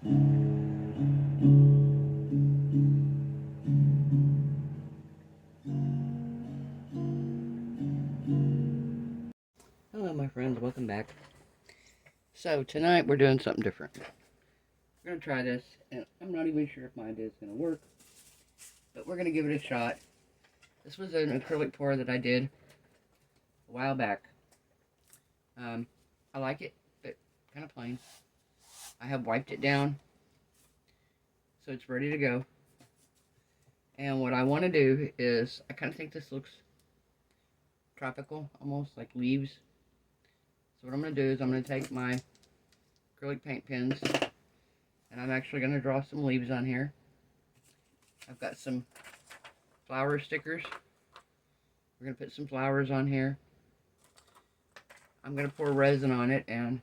Hello my friends, welcome back. So tonight we're doing something different. We're going to try this, and I'm not even sure if my idea is going to work, but we're going to give it a shot. This was an acrylic pour that I did a while back. I like it, but kind of plain. I have wiped it down, so it's ready to go. And what I want to do is, I kind of think this looks tropical, almost like leaves. So what I'm going to do is I'm going to take my acrylic paint pens, and I'm actually going to draw some leaves on here. I've got some flower stickers. We're going to put some flowers on here. I'm going to pour resin on it, and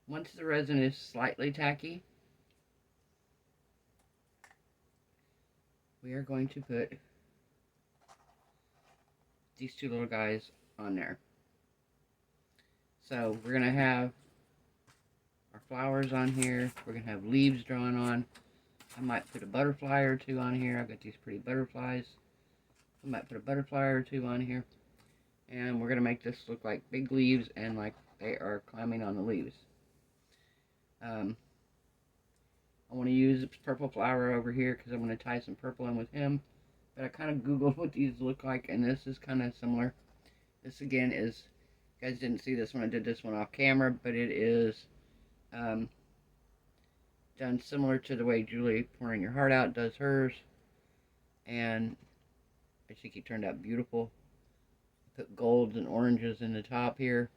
once the resin is slightly tacky, we are going to put these two little guys on there. So we're going to have our flowers on here. We're going to have leaves drawn on. I might put a butterfly or two on here. I've got these pretty butterflies. I might put a butterfly or two on here. And we're going to make this look like big leaves and like they are climbing on the leaves. I want to use this purple flower over here because I'm going to tie some purple in with him. But I kind of googled what these look like, and this is kind of similar. This again is, you guys didn't see this when I did this one off camera, but it is done similar to the way Julie Pouring Your Heart Out does hers. And I think it turned out beautiful. Put golds and oranges in the top here.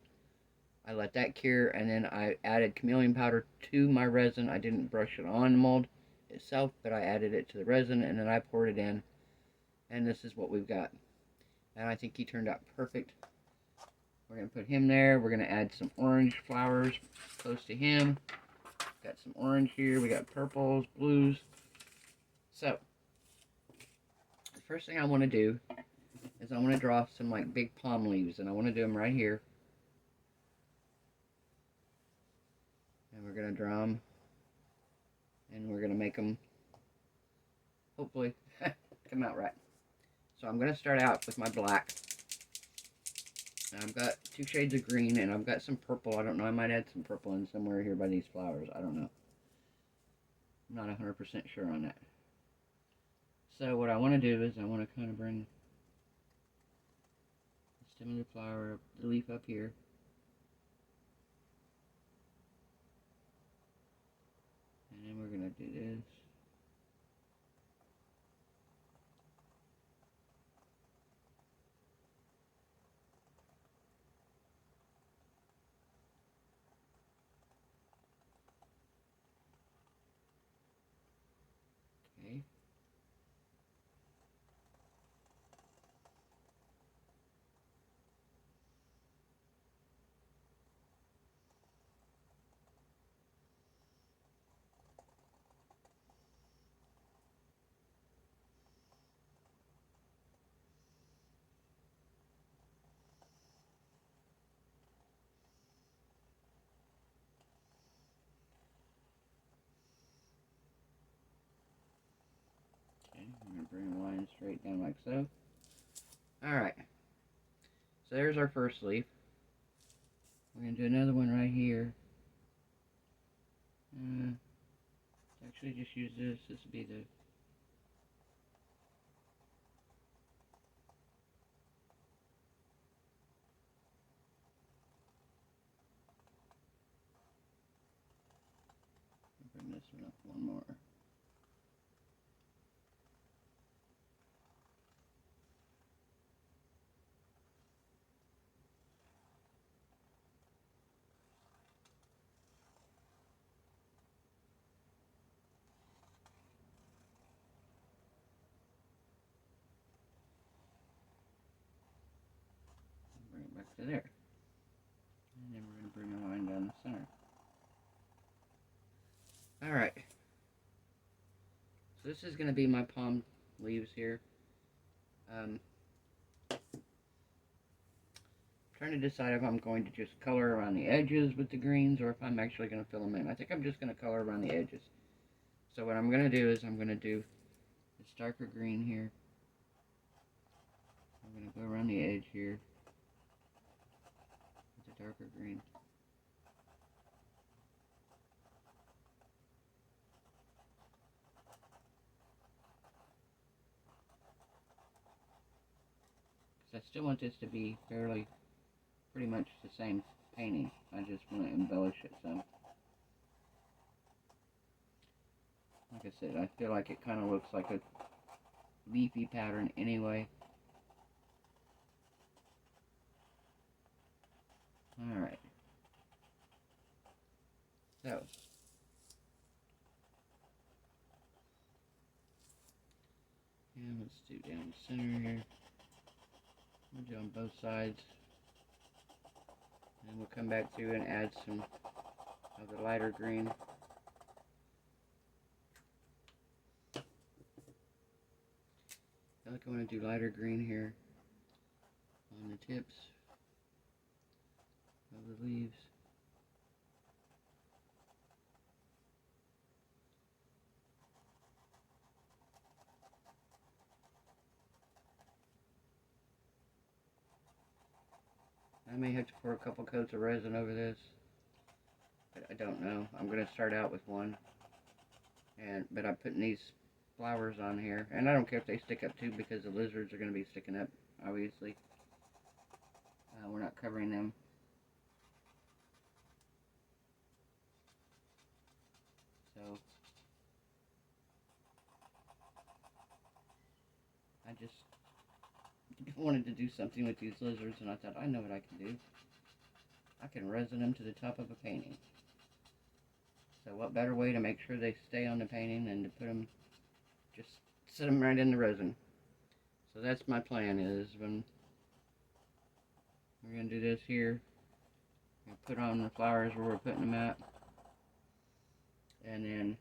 I let that cure, and then I added chameleon powder to my resin. I didn't brush it on the mold itself, but I added it to the resin, and then I poured it in. And this is what we've got. And I think he turned out perfect. We're going to put him there. We're going to add some orange flowers close to him. Got some orange here. We got purples, blues. So, the first thing I want to do is I want to draw some like big palm leaves, and I want to do them right here. And we're going to draw them, and we're going to make them, hopefully, come out right. So I'm going to start out with my black. And I've got 2 shades of green, and I've got some purple. I don't know, I might add some purple in somewhere here by these flowers. I don't know. I'm not 100% sure on that. So what I want to do is I want to kind of bring the stem of the flower, the leaf up here. And then we're going to do this. Okay. Okay, I'm going to bring the line straight down like so. Alright. So there's our first leaf. We're going to do another one right here. Actually just use this. This will be the bring this one up one more. Bring it back to there. And then we're going to bring a line down the center. Alright. So this is going to be my palm leaves here. Trying trying to decide if I'm going to just color around the edges with the greens or if I'm actually going to fill them in. I think I'm just going to color around the edges. So what I'm going to do is I'm going to do this darker green here. I'm going to go around the edge here with the darker green. I still want this to be pretty much the same painting. I just want to embellish it some. Like I said, I feel like it kind of looks like a leafy pattern anyway. Alright. So. And let's do down the center here. We'll do on both sides. And we'll come back through and add some of the lighter green. I feel like I want to do lighter green here on the tips of the leaves. I may have to pour a couple coats of resin over this, but I don't know. I'm going to start out with one, but I'm putting these flowers on here, and I don't care if they stick up too, because the lizards are going to be sticking up, obviously. We're not covering them. So, I just wanted to do something with these lizards, and I thought, I know what I can do. I can resin them to the top of a painting. So what better way to make sure they stay on the painting than to put them, just set them right in the resin. So that's my plan, is when we're going to do this here, we'll put on the flowers where we're putting them at, and then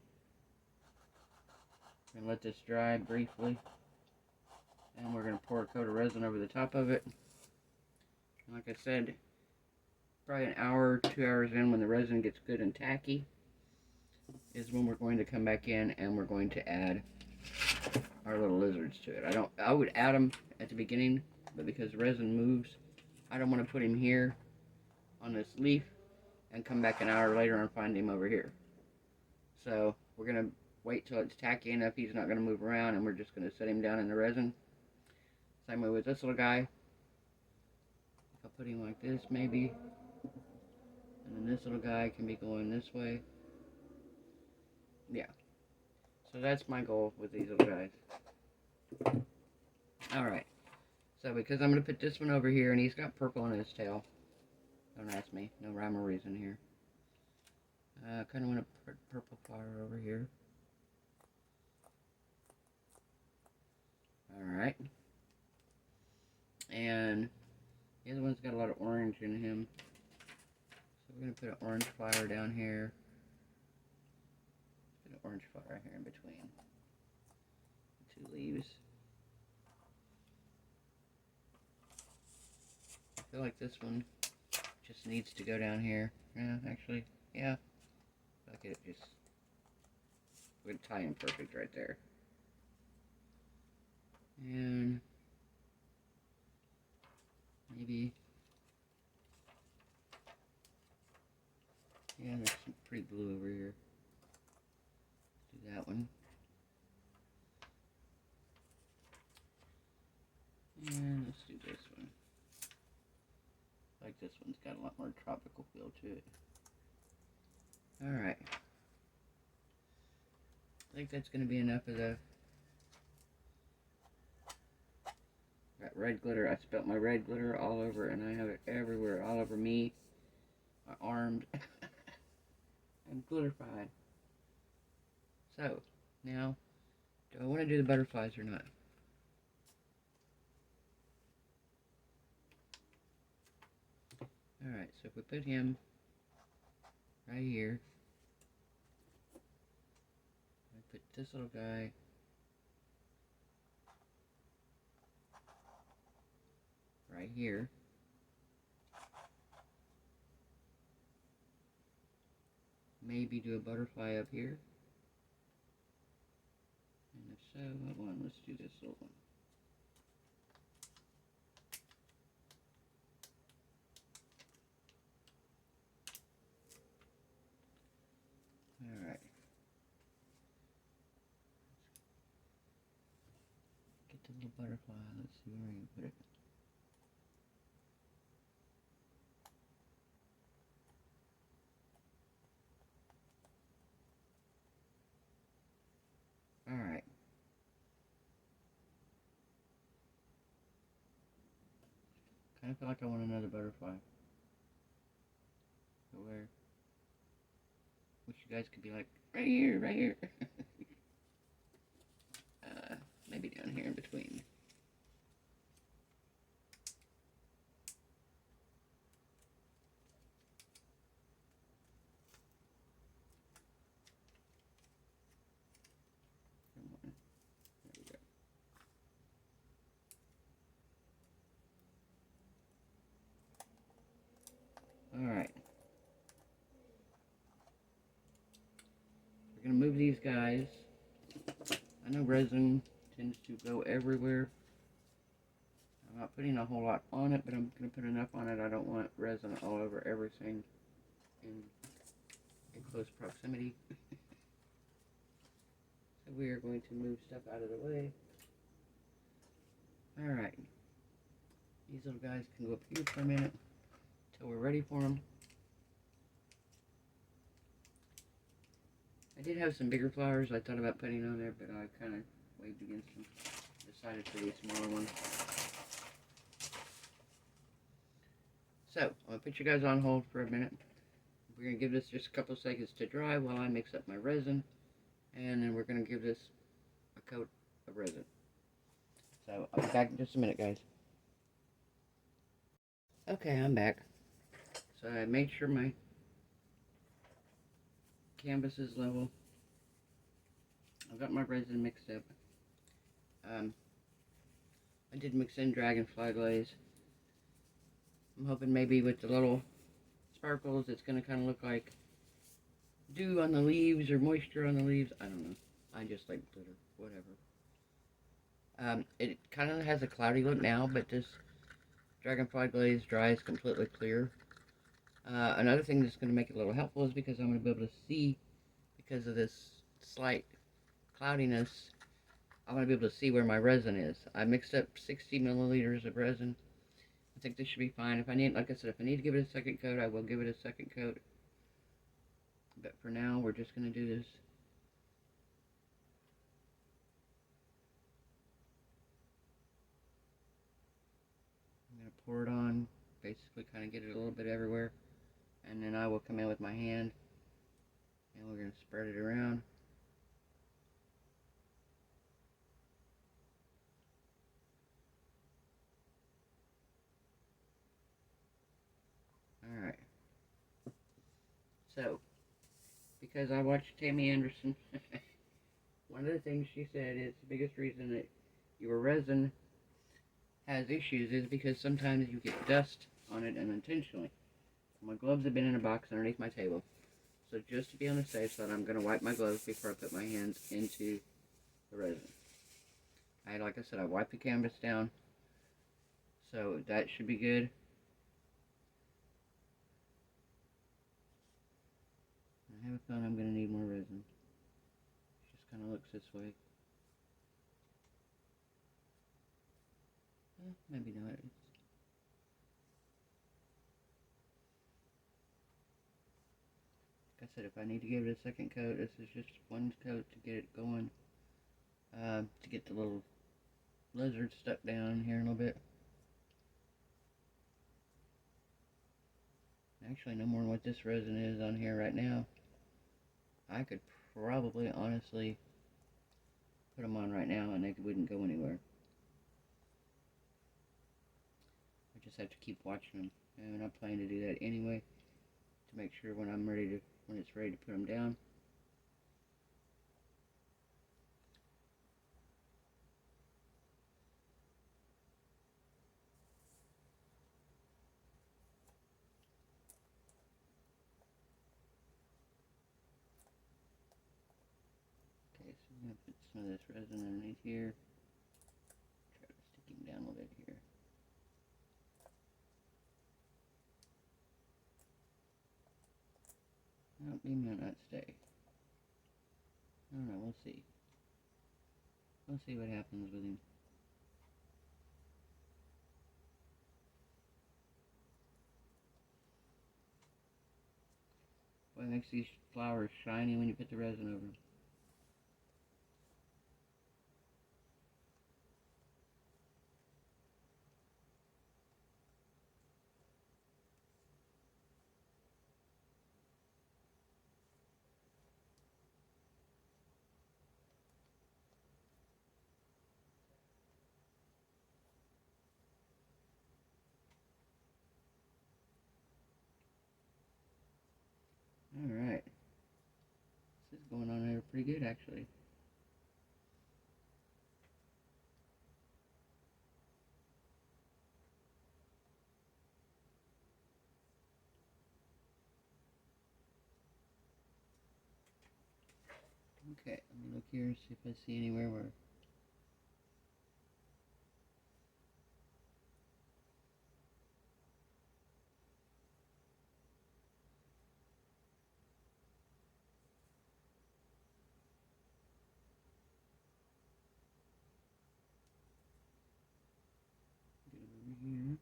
we're going to let this dry briefly, and we're going to pour a coat of resin over the top of it. And like I said, probably an hour, 2 hours in, when the resin gets good and tacky, is when we're going to come back in and we're going to add our little lizards to it. I would add them at the beginning, but because the resin moves, I don't want to put him here on this leaf and come back an hour later and find him over here. So we're going to wait till it's tacky enough he's not going to move around, and we're just going to set him down in the resin. Same way with this little guy. I'll put him like this maybe, and then this little guy can be going this way. Yeah. So that's my goal with these little guys. Alright. So because I'm going to put this one over here, and he's got purple in his tail. Don't ask me. No rhyme or reason here. I kind of want to put purple flower over here. Alright. And the other one's got a lot of orange in him. So we're going to put an orange flower down here. Put an orange flower here in between the two leaves. I feel like this one just needs to go down here. Yeah, actually, yeah. Like it just would tie in perfect right there. And maybe, yeah, there's some pretty blue over here. Do that one. And let's do this one. Like this one's got a lot more tropical feel to it. Alright. I think that's going to be enough of the red glitter. I spilled my red glitter all over, and I have it everywhere, all over me, my arms. I'm glitterified. So, now, do I want to do the butterflies or not? Alright, so if we put him right here, I put this little guy right here, maybe do a butterfly up here. And if so, what one? Let's do this little one. Alright. Get the little butterfly. Let's see where you put it. Alright. Kind of feel like I want another butterfly. So where? Wish you guys could be like, right here, right here. Maybe down here in between. Come on. There we go. Alright. We're going to move these guys. I know resin tends to go everywhere. I'm not putting a whole lot on it, but I'm going to put enough on it. I don't want resin all over everything in close proximity. So we are going to move stuff out of the way. Alright. These little guys can go up here for a minute until we're ready for them. I did have some bigger flowers I thought about putting on there, but I kind of waved against them. Decided for these smaller ones. So, I'm going to put you guys on hold for a minute. We're going to give this just a couple seconds to dry while I mix up my resin. And then we're going to give this a coat of resin. So, I'll be back in just a minute, guys. Okay, I'm back. So, I made sure my canvas is level. I've got my resin mixed up. I did mix in dragonfly glaze. I'm hoping maybe with the little sparkles it's going to kind of look like dew on the leaves or moisture on the leaves. I don't know. I just like glitter. Whatever. It kind of has a cloudy look now, but this dragonfly glaze dries completely clear. Another thing that's going to make it a little helpful is because I'm going to be able to see, because of this slight cloudiness, I'm going to be able to see where my resin is. I mixed up 60 milliliters of resin. I think this should be fine. If I need, like I said, if I need to give it a second coat, I will give it a second coat. But for now, we're just going to do this. I'm going to pour it on, basically kind of get it a little bit everywhere. And then I will come in with my hand, and we're going to spread it around. Alright. So, because I watched Tammy Anderson, one of the things she said is the biggest reason that your resin has issues is because sometimes you get dust on it unintentionally. My gloves have been in a box underneath my table. So just to be on the safe side, I'm going to wipe my gloves before I put my hands into the resin. Like I said, I wiped the canvas down. So that should be good. I have a feeling I'm going to need more resin. It just kind of looks this way. Maybe not. Like I said, if I need to give it a second coat, this is just one coat to get it going. To get the little lizard stuck down here a little bit. Actually, no more than what this resin is on here right now. I could probably, honestly, put them on right now and they wouldn't go anywhere. I just have to keep watching them, and I plan to do that anyway, to make sure when it's ready to put them down. I'm going to put some of this resin underneath here. Try to stick him down a little bit here. Well, he might not stay. I don't know, we'll see. We'll see what happens with him. Boy, it makes these flowers shiny when you put the resin over them. Alright. This is going on there pretty good, actually. Okay, let me look here and see if I see anywhere where... Get over here.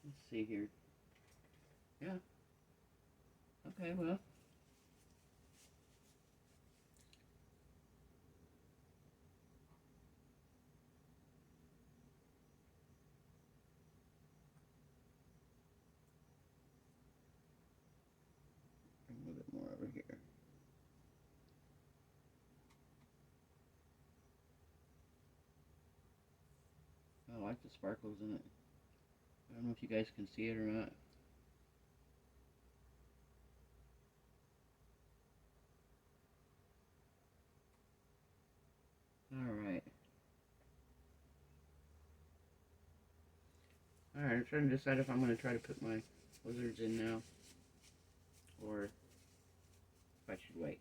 Let's see here. Yeah. Okay, well. Bring a little bit more over here. I like the sparkles in it. I don't know if you guys can see it or not. Alright. Alright, I'm trying to decide if I'm going to try to put my lizards in now, or if I should wait.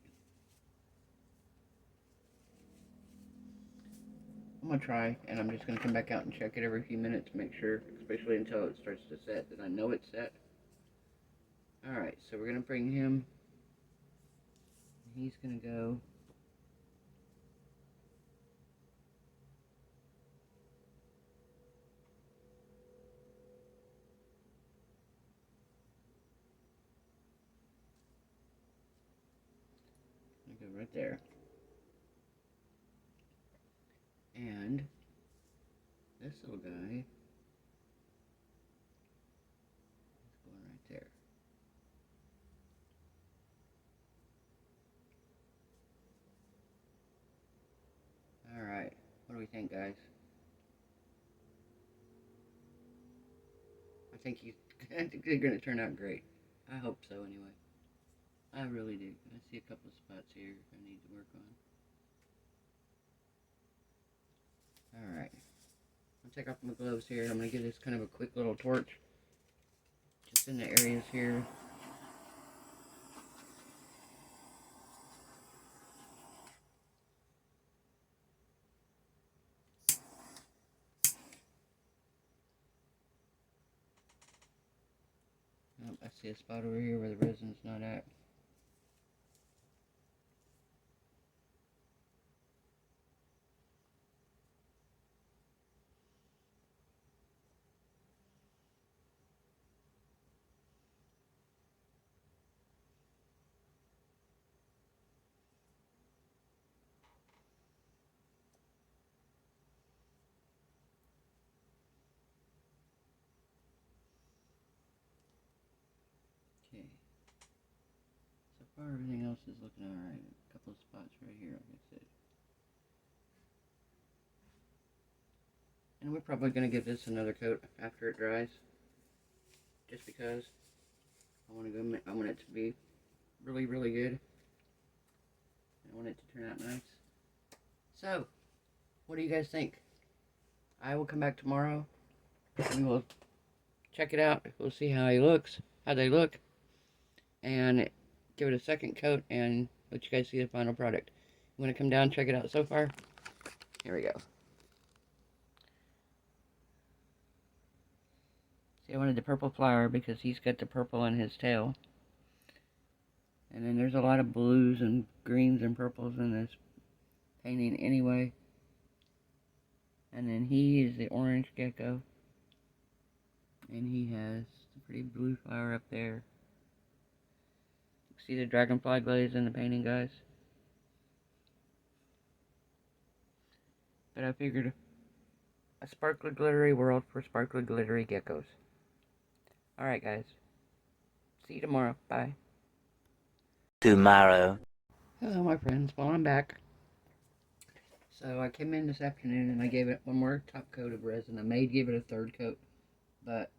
I'm going to try, and I'm just going to come back out and check it every few minutes to make sure, especially until it starts to set, that I know it's set. Alright, so we're going to bring him. He's going to go. Go right there. And this little guy is going right there. Alright, what do we think, guys? I think I think they're going to turn out great. I hope so, anyway. I really do. I see a couple of spots here I need to work on. Alright. I'll take off my gloves here, and I'm going to give this kind of a quick little torch. Just in the areas here. Oh, I see a spot over here where the resin's not at. far, everything else is looking alright. A couple of spots right here, like I said. And we're probably going to give this another coat after it dries. Just because I want it to be really, really good. I want it to turn out nice. So, what do you guys think? I will come back tomorrow. We will check it out. We'll see how they look. And give it a second coat and let you guys see the final product. You want to come down and check it out so far? Here we go. See, I wanted the purple flower because he's got the purple in his tail. And then there's a lot of blues and greens and purples in this painting anyway. And then he is the orange gecko. And he has the pretty blue flower up there. See the dragonfly glaze in the painting, guys? But I figured a sparkly glittery world for sparkly glittery geckos. Alright, guys. See you tomorrow. Bye. Tomorrow. Hello, my friends. Well, I'm back. So I came in this afternoon and I gave it one more top coat of resin. I may give it a third coat. But,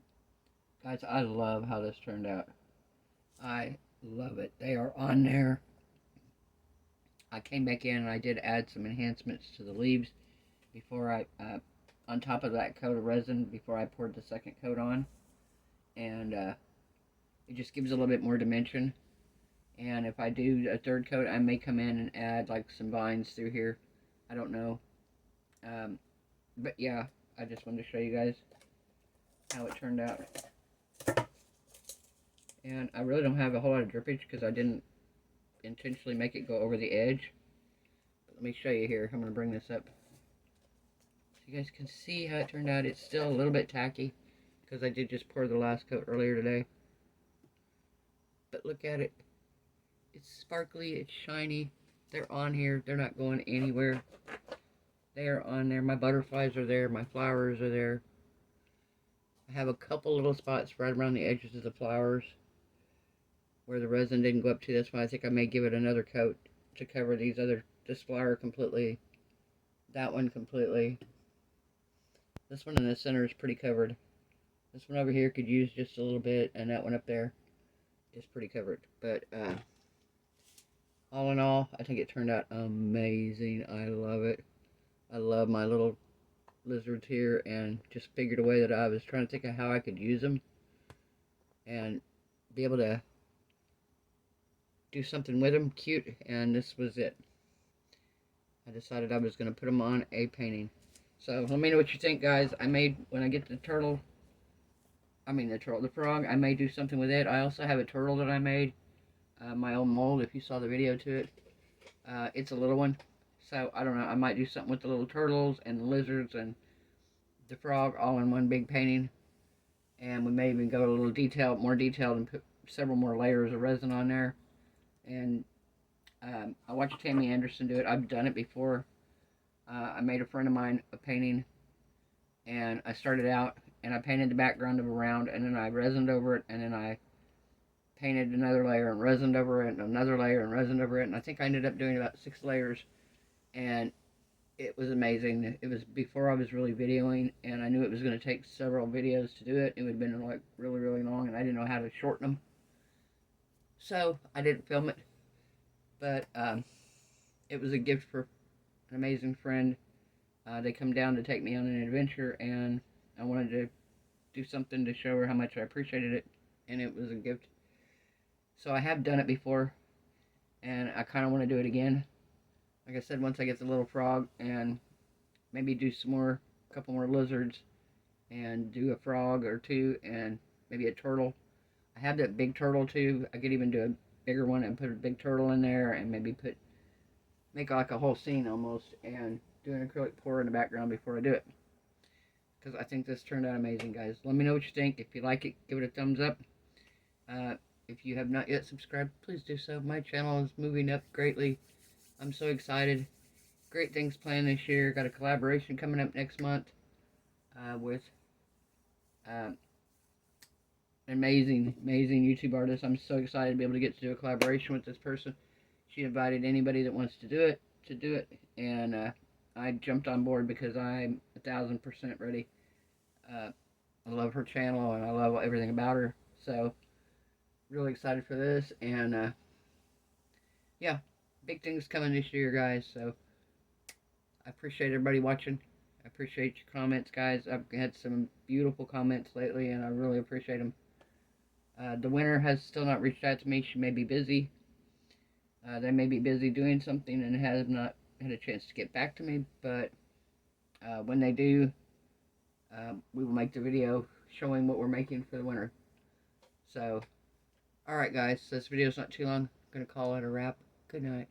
guys, I love how this turned out. I love it. They are on there. I came back in and I did add some enhancements to the leaves before I, on top of that coat of resin, before I poured the second coat on. And it just gives a little bit more dimension. And if I do a third coat, I may come in and add like some vines through here. I don't know. But yeah, I just wanted to show you guys how it turned out. And I really don't have a whole lot of drippage because I didn't intentionally make it go over the edge. But let me show you here. I'm going to bring this up so you guys can see how it turned out. It's still a little bit tacky because I did just pour the last coat earlier today. But look at it. It's sparkly, it's shiny. They're on here. They're not going anywhere. They are on there. My butterflies are there. My flowers are there. I have a couple little spots right around the edges of the flowers where the resin didn't go up to. That's why I think I may give it another coat to cover this flower completely. That one completely. This one in the center is pretty covered. This one over here could use just a little bit, and that one up there is pretty covered. But all in all, I think it turned out amazing. I love it. I love my little lizards here, and just figured a way that I was trying to think of how I could use them and be able to do something with them cute, and this was it. I decided I was going to put them on a painting. So let me know what you think, guys. When I get the frog, I may do something with it. I also have a turtle that I made, my own mold, if you saw the video to it. It's a little one, so I don't know, I might do something with the little turtles and the lizards and the frog all in one big painting. And we may even go a little more detailed and put several more layers of resin on there. And I watched Tammy Anderson do it. I've done it before. I made a friend of mine a painting, and I started out and I painted the background of a round, and then I resined over it, and then I painted another layer and resined over it, and another layer and resined over it, and I think I ended up doing about 6 layers, and it was amazing. It was before I was really videoing, and I knew it was going to take several videos to do it. It would have been like really, really long, and I didn't know how to shorten them, so I didn't film it. But it was a gift for an amazing friend. They come down to take me on an adventure, and I wanted to do something to show her how much I appreciated it, and it was a gift. So I have done it before, and I kind of want to do it again. Like I said, once I get the little frog, and maybe do a couple more lizards, and do a frog or two, and maybe a turtle. I have that big turtle too. I could even do a bigger one and put a big turtle in there, and maybe make like a whole scene almost, and do an acrylic pour in the background before I do it. Because I think this turned out amazing, guys. Let me know what you think. If you like it, give it a thumbs up. If you have not yet subscribed, please do so. My channel is moving up greatly. I'm so excited. Great things planned this year. Got a collaboration coming up next month with amazing YouTube artist. I'm so excited to be able to get to do a collaboration with this person. She invited anybody that wants to do it, and I jumped on board because I'm 1,000% ready. I love her channel and I love everything about her. So really excited for this, and yeah, big things coming this year, guys. So I appreciate everybody watching. I appreciate your comments, guys. I've had some beautiful comments lately, and I really appreciate them. The winner has still not reached out to me. She may be busy. They may be busy doing something and have not had a chance to get back to me, but when they do, we will make the video showing what we're making for the winner. So, alright guys, this video's not too long. I'm going to call it a wrap. Good night.